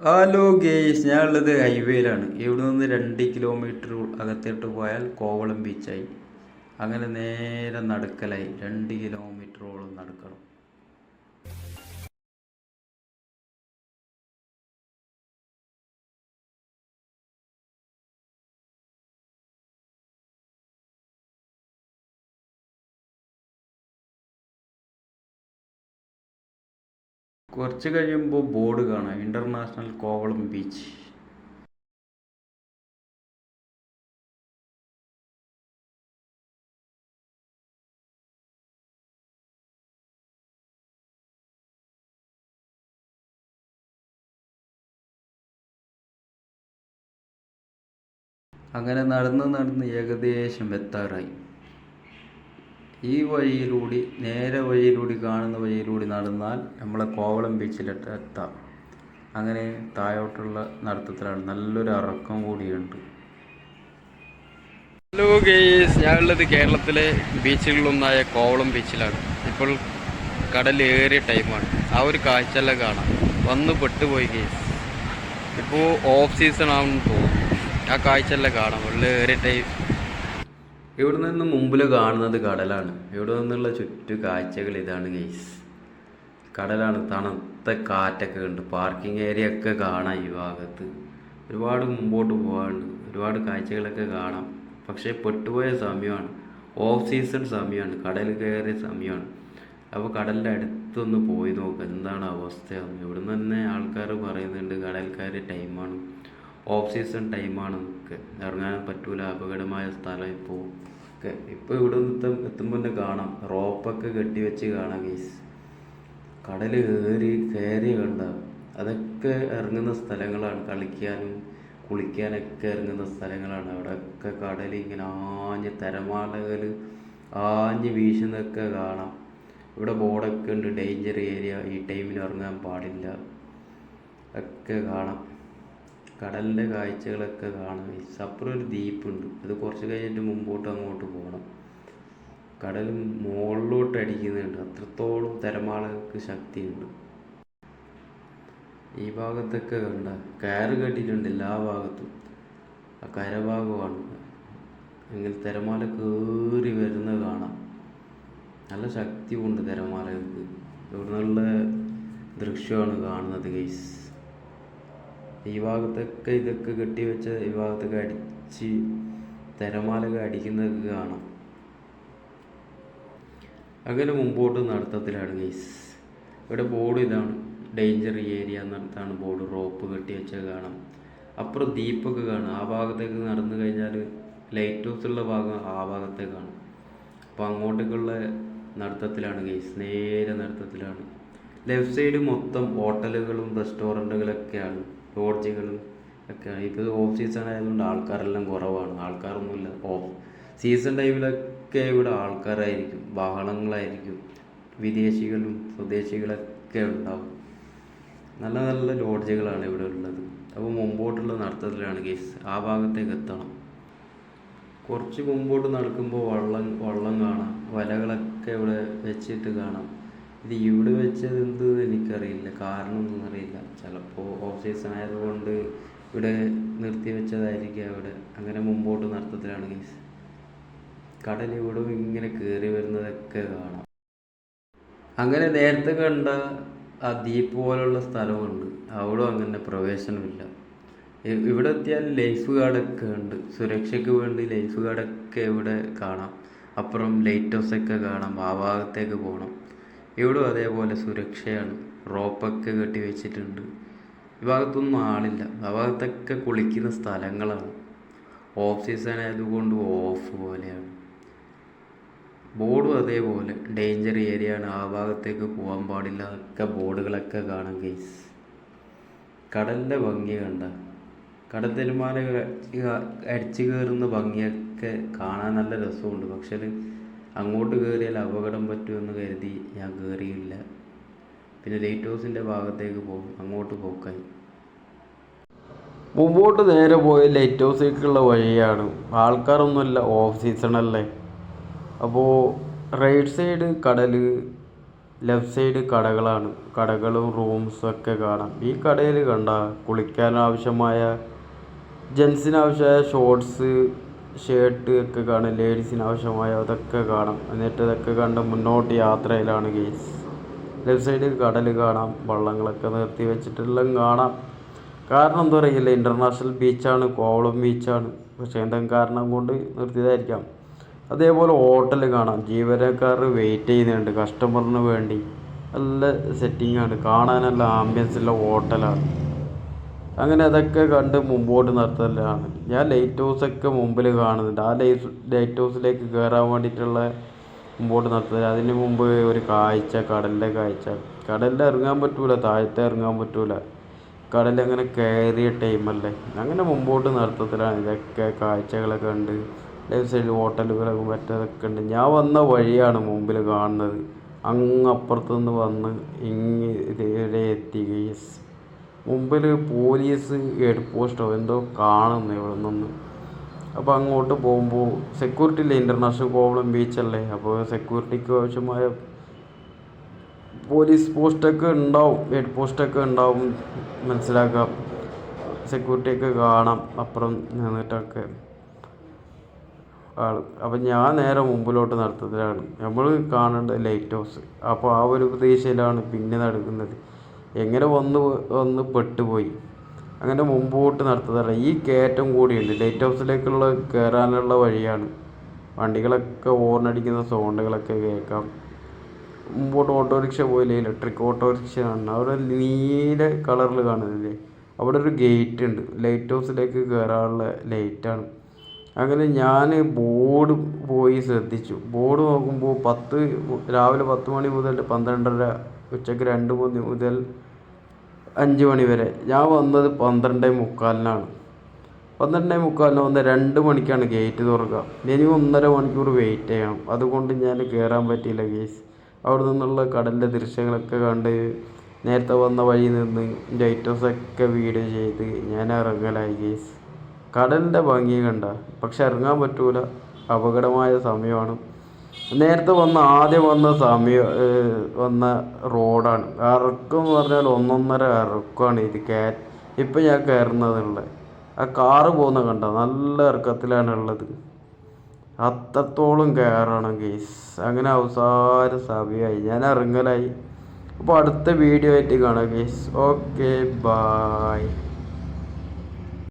Hello guys, ഞാൻ ഉള്ളത് ഹൈവേയിലാണ്. ഇവിടെ നിന്ന് 2 കിലോമീറ്റർ അകത്തോട്ട് പോയാൽ കോവളം ബീച്ചായി. അങ്ങനെ നേരെ നടക്കലായി 2 കിലോമീറ്ററോളം നടക്കണം. കുറച്ച് കഴിയുമ്പോൾ ബോർഡ് കാണാം, ഇൻ്റർനാഷണൽ കോവളം ബീച്ച്. അങ്ങനെ നടന്ന് നടന്ന് ഏകദേശം എത്താറായി. ഈ വഴിയിലൂടെ, നേരെ വഴിയിലൂടെ, കാണുന്ന വഴിയിലൂടെ നടന്നാൽ നമ്മളെ കോവളം ബീച്ചിലെത്താം എത്താം. അങ്ങനെ താഴോട്ടുള്ള നടത്തത്തിലാണ്, നല്ലൊരു ഇറക്കം കൂടിയുണ്ട്. ഹലോ ഗെയ്സ്, ഞാനുള്ളത് കേരളത്തിലെ ബീച്ചുകളിലൊന്നായ കോവളം ബീച്ചിലാണ്. ഇപ്പോൾ കടലേറിയ ടൈമാണ്. ആ ഒരു കാഴ്ചയെല്ലാം കാണാം. വന്ന് പെട്ടുപോയി ഗെയ്സ്. ഇപ്പോൾ ഓഫ് സീസൺ ആണെന്ന് തോന്നുന്നു. ആ കാഴ്ചയെല്ലാം കാണാം. വെള്ളേറിയ ടൈം. ഇവിടെ നിന്ന് മുമ്പിൽ കാണുന്നത് കടലാണ്. ഇവിടെ നിന്നുള്ള ചുറ്റു കാഴ്ചകൾ ഇതാണ് ഗെയ്സ്. കടലാണ്. തണുത്ത കാറ്റൊക്കെ ഉണ്ട്. പാർക്കിംഗ് ഏരിയ ഒക്കെ കാണാം. ഈ ഭാഗത്ത് ഒരുപാട് മുമ്പോട്ട് പോകാനുണ്ട്. ഒരുപാട് കാഴ്ചകളൊക്കെ കാണാം. പക്ഷേ പെട്ടുപോയ സമയമാണ്. ഓഫ് സീസൺ സമയമാണ്. കടൽ കയറിയ സമയമാണ്. അപ്പോൾ കടലിൻ്റെ അടുത്തൊന്ന് പോയി നോക്കുക എന്താണ് അവസ്ഥയാണ്. ഇവിടെ നിന്ന് തന്നെ ആൾക്കാർ പറയുന്നുണ്ട് കടൽ കയറിയ ടൈമാണ്, ഓഫ് സീസൺ ടൈമാണെന്നൊക്കെ. ഇറങ്ങാൻ പറ്റൂല, അപകടമായ സ്ഥലം ഇപ്പോൾ ഇവിടെ നിന്ന് എത്തുമ്പോൾ തന്നെ കാണാം, റോപ്പൊക്കെ കെട്ടി വെച്ച് കാണാം ഗീസ്. കടൽ കയറി കണ്ട അതൊക്കെ ഇറങ്ങുന്ന സ്ഥലങ്ങളാണ്. കളിക്കാനും കുളിക്കാനൊക്കെ ഇറങ്ങുന്ന സ്ഥലങ്ങളാണ്. അവിടെയൊക്കെ കടൽ ഇങ്ങനെ തിരമാലകൾ ആഞ്ഞ് വീശുന്നതൊക്കെ കാണാം. ഇവിടെ ബോർഡൊക്കെ ഉണ്ട്, ഡേഞ്ചർ ഏരിയ, ഈ ടൈമിൽ ഇറങ്ങാൻ പാടില്ല ഒക്കെ കാണാം. കടലിൻ്റെ കാഴ്ചകളൊക്കെ കാണാം. അപ്പുറം ഒരു ദ്വീപുണ്ട്. അത് കുറച്ച് കഴിഞ്ഞിട്ട് മുമ്പോട്ട് അങ്ങോട്ട് പോകണം. കടൽ മുകളിലോട്ട് അടിക്കുന്നുണ്ട്. അത്രത്തോളം തിരമാലകൾക്ക് ശക്തിയുണ്ട്. ഈ ഭാഗത്തൊക്കെ കണ്ട കയറ് കെട്ടിയിട്ടുണ്ട് എല്ലാ ഭാഗത്തും. ആ കരഭാഗമാണ്. എങ്കിൽ തിരമാല കയറി വരുന്നത് കാണാം. നല്ല ശക്തിയുണ്ട് തിരമാലകൾക്ക്. ഇവിടെ നല്ല ദൃശ്യമാണ് കാണുന്നത് ഗൈസ്. ഈ ഭാഗത്തൊക്കെ ഇതൊക്കെ കെട്ടിവെച്ച ഈ ഭാഗത്തൊക്കെ അടിച്ച് തിരമാലകൾ അടിക്കുന്നതൊക്കെ കാണാം. അങ്ങനെ മുമ്പോട്ട് നടത്തത്തിലാണ് ഗൈസ്. ഇവിടെ ബോർഡ് ഇതാണ്, ഡേഞ്ചർ ഏരിയ എന്നിടത്താണ് ബോർഡ്. റോപ്പ് കെട്ടി വെച്ചത് കാണാം. അപ്പുറം ദ്വീപൊക്കെ കാണാം. ആ ഭാഗത്തേക്ക് നടന്നു കഴിഞ്ഞാൽ ലൈറ്റ് ഹൗസ് ഉള്ള ഭാഗം ആ ഭാഗത്തേക്കാണ്. അപ്പോൾ അങ്ങോട്ടേക്കുള്ള നടത്തത്തിലാണ് ഗൈസ്, നേരെ നടത്തത്തിലാണ്. ലെഫ്റ്റ് സൈഡ് മൊത്തം ഹോട്ടലുകളും റെസ്റ്റോറൻറ്റുകളൊക്കെയാണ്, ലോഡ്ജുകളും ഒക്കെയാണ്. ഇപ്പോൾ ഓഫ് സീസൺ ആയതുകൊണ്ട് ആൾക്കാരെല്ലാം കുറവാണ്. ആൾക്കാരൊന്നുമില്ല. ഓഫ് സീസൺ ടൈമിലൊക്കെ ഇവിടെ ആൾക്കാരായിരിക്കും, ബഹളങ്ങളായിരിക്കും. വിദേശികളും സ്വദേശികളൊക്കെ ഉണ്ടാവും. നല്ല നല്ല ലോഡ്ജുകളാണ് ഇവിടെ ഉള്ളത്. അപ്പോൾ മുമ്പോട്ടുള്ള നടത്തത്തിലാണ് ഗൈസ്. ആ ഭാഗത്തേക്ക് എത്തണം. കുറച്ച് മുമ്പോട്ട് നടക്കുമ്പോൾ വള്ളം കാണാം. വലകളൊക്കെ ഇവിടെ വെച്ചിട്ട് കാണാം. ഇത് ഇവിടെ വെച്ചത് എന്ത് എനിക്കറിയില്ല, കാരണമൊന്നും അറിയില്ല. ചിലപ്പോൾ ഓഫ് സീസൺ ആയതുകൊണ്ട് ഇവിടെ നിർത്തി വെച്ചതായിരിക്കും അവിടെ. അങ്ങനെ മുമ്പോട്ട് നടത്തത്തിലാണ് ഗൈസ്. കടൽ ഇവിടെ ഇങ്ങനെ കയറി വരുന്നതൊക്കെ കാണാം. അങ്ങനെ നേരത്തെ കണ്ട ആ ദ്വീപ് പോലുള്ള സ്ഥലമുണ്ട്, അവിടെ അങ്ങനെ പ്രവേശനമില്ല. ഇവിടെ എത്തിയാൽ ലൈഫ് ഗാർഡൊക്കെ ഉണ്ട്. സുരക്ഷയ്ക്ക് വേണ്ടി ലൈഫ് ഗാർഡൊക്കെ ഇവിടെ കാണാം. അപ്പുറം ലൈറ്റ് ഹൗസൊക്കെ കാണാം. ആ ഭാഗത്തേക്ക് പോകണം. ഇവിടെ അതേപോലെ സുരക്ഷയാണ്. റോപ്പൊക്കെ കെട്ടി വെച്ചിട്ടുണ്ട്. ഈ ഭാഗത്തൊന്നും ആളില്ല. ആ ഭാഗത്തൊക്കെ കുളിക്കുന്ന സ്ഥലങ്ങളാണ്. ഓഫ് സീസൺ ആയതുകൊണ്ട് ഓഫ് പോലെയാണ്. ബോർഡും അതേപോലെ ഡേഞ്ചർ ഏരിയ ആണ്, ആ ഭാഗത്തേക്ക് പോകാൻ പാടില്ല ഒക്കെ ബോർഡുകളൊക്കെ കാണാം ഗൈസ്. കടലിൻ്റെ ഭംഗി കണ്ട, കടൽത്തിരമാല അടിച്ചു കയറുന്ന ഭംഗിയൊക്കെ കാണാൻ നല്ല രസമുണ്ട്. പക്ഷേ അങ്ങോട്ട് കയറിയാൽ അപകടം പറ്റുമെന്ന് കരുതി ഞാൻ കയറിയില്ല. പിന്നെ ലൈറ്റ് ഹൗസിൻ്റെ ഭാഗത്തേക്ക് പോകും, അങ്ങോട്ട് പോക്കായി. മുമ്പോട്ട് നേരെ പോയ ലൈറ്റ് ഹൗസിലേക്കുള്ള വഴിയാണ്. ആൾക്കാരൊന്നുമില്ല, ഓഫ് സീസണല്ലേ. അപ്പോൾ റൈറ്റ് സൈഡ് കടൽ, ലെഫ്റ്റ് സൈഡ് കടകളാണ്, കടകളും റൂംസും ഒക്കെ കാണാം. ഈ കടയിൽ കണ്ട കുളിക്കാൻ ആവശ്യമായ ജെൻസിനാവശ്യമായ ഷോർട്സ്, ഷർട്ട് ഒക്കെ കാണാം. ലേഡീസിന് ആവശ്യമായ അതൊക്കെ കാണാം. എന്നിട്ട് ഇതൊക്കെ കണ്ട് മുന്നോട്ട് യാത്രയിലാണ് ഗെയ്സ്. ലെഫ്റ്റ് സൈഡ് കടൽ കാണാം, വള്ളങ്ങളൊക്കെ നിർത്തി വെച്ചിട്ടെല്ലാം കാണാം. കാരണം എന്താ അറിയില്ല, ഇൻ്റർനാഷണൽ ബീച്ചാണ്, കോവളം ബീച്ചാണ്. പക്ഷേ എന്തെങ്കിലും കാരണം കൊണ്ട് നിർത്തിയതായിരിക്കാം. അതേപോലെ ഹോട്ടൽ കാണാം, ജീവനക്കാർ വെയിറ്റ് ചെയ്യുന്നുണ്ട് കസ്റ്റമറിന് വേണ്ടി. നല്ല സെറ്റിങ്ങാണ്, കാണാൻ നല്ല ആംബിയൻസുള്ള ഹോട്ടലാണ്. അങ്ങനെ അതൊക്കെ കണ്ട് മുമ്പോട്ട് നടത്തലാണ്. ഞാൻ ലൈറ്റ് ഹൗസൊക്കെ മുമ്പിൽ കാണുന്നുണ്ട്. ആ ലൈറ്റ് ഹൗസിലേക്ക് കയറാൻ വേണ്ടിയിട്ടുള്ള മുമ്പോട്ട് നടത്തൽ. അതിന് മുമ്പ് ഒരു കാഴ്ച, കടലിൻ്റെ കാഴ്ച. കടലിൽ ഇറങ്ങാൻ പറ്റൂല, താഴത്തെ ഇറങ്ങാൻ പറ്റൂല, കടലങ്ങനെ കയറിയ ടൈമല്ലേ. അങ്ങനെ മുമ്പോട്ട് നടത്തത്തിലാണ്. ഇതൊക്കെ കാഴ്ചകളൊക്കെ കണ്ട് ലെഫ്റ്റ് സൈഡിൽ ഹോട്ടലുകളും മറ്റതൊക്കെ ഉണ്ട്. ഞാൻ വന്ന വഴിയാണ് മുമ്പിൽ കാണുന്നത്. അങ്ങ് അപ്പുറത്തുനിന്ന് വന്ന് ഇവിടെ എത്തി ഗെയ്സ്. മുമ്പിൽ പോലീസ് ഹെഡ് പോസ്റ്റോ എന്തോ കാണുന്നു ഇവിടെ നിന്ന്. അപ്പോൾ അങ്ങോട്ട് പോകുമ്പോൾ സെക്യൂരിറ്റി ഇല്ലേ, ഇൻ്റർനാഷണൽ കോവളം ബീച്ചല്ലേ. അപ്പോൾ സെക്യൂരിറ്റിക്ക് ആവശ്യമായ പോലീസ് പോസ്റ്റൊക്കെ ഉണ്ടാവും, ഹെഡ് പോസ്റ്റൊക്കെ ഉണ്ടാവും, മനസ്സിലാക്കാം. സെക്യൂരിറ്റിയൊക്കെ കാണാം അപ്പുറം നിന്നിട്ടൊക്കെ ആൾ. അപ്പം ഞാൻ നേരെ മുമ്പിലോട്ട് നടത്തത്തിലാണ്. നമ്മൾ കാണേണ്ട ലൈറ്റ് ഹൗസ്. അപ്പോൾ ആ ഒരു പ്രതീക്ഷയിലാണ് പിന്നെ നടക്കുന്നത്. എങ്ങനെ വന്ന് പെട്ടുപോയി. അങ്ങനെ മുമ്പോട്ട് നടത്തുന്നതാണ്. ഈ കയറ്റം കൂടിയുണ്ട്, ലൈറ്റ് ഹൗസിലേക്കുള്ള കയറാനുള്ള വഴിയാണ്. വണ്ടികളൊക്കെ ഹോർണടിക്കുന്ന സൗണ്ടുകളൊക്കെ കേൾക്കാം. മുമ്പോട്ട് ഓട്ടോറിക്ഷ പോലെ ഇലക്ട്രിക് ഓട്ടോറിക്ഷ ആണ്. അവിടെ നീല കളറിൽ കാണുന്നില്ലേ, അവിടെ ഒരു ഗേറ്റ് ഉണ്ട്. ലൈറ്റ് ഹൗസിലേക്ക് കയറാനുള്ള ലൈറ്റാണ്. അങ്ങനെ ഞാൻ ബോർഡ് പോയി ശ്രദ്ധിച്ചു. ബോർഡ് നോക്കുമ്പോൾ രാവിലെ 10 മണി മുതൽ 12:30, ഉച്ചയ്ക്ക് 2 മണി മുതൽ 5 മണി വരെ. ഞാൻ വന്നത് 12:45-നാണ്. 12:45 വന്ന് 2 മണിക്കാണ് ഗേറ്റ് തുറക്കുക. ഇനി 1.5 മണിക്കൂർ വെയിറ്റ് ചെയ്യണം. അതുകൊണ്ട് ഞാൻ കയറാൻ പറ്റിയില്ല ഗേസ്. അവിടെ നിന്നുള്ള കടലിൻ്റെ ദൃശ്യങ്ങളൊക്കെ കണ്ട് നേരത്തെ വന്ന വഴി നിന്ന് ലൈറ്റ് ഹൗസൊക്കെ വീഡിയോ ചെയ്ത് ഞാൻ ഇറങ്ങലായി ഗേസ്. കടലിൻ്റെ ഭംഗി കണ്ട, പക്ഷെ ഇറങ്ങാൻ പറ്റൂല, അപകടമായ സമയമാണ്. നേരത്തെ ആദ്യം വന്ന റോഡാണ്. ഇറക്കം എന്ന് പറഞ്ഞാൽ 1.5 ഇറക്കമാണ് ഇത്. ഇപ്പം ഞാൻ കയറുന്നതുള്ളത് ആ കാറ് പോകുന്ന കണ്ട, നല്ല ഇറക്കത്തിലാണ് ഉള്ളത്. അത്രത്തോളം കയറണം ഗെയ്സ്. അങ്ങനെ അവസാന സമയമായി, ഞാൻ ഇറങ്ങലായി. അപ്പോൾ അടുത്ത വീഡിയോ ആയിട്ട് കാണാം ഗെയ്സ്. Okay, bye.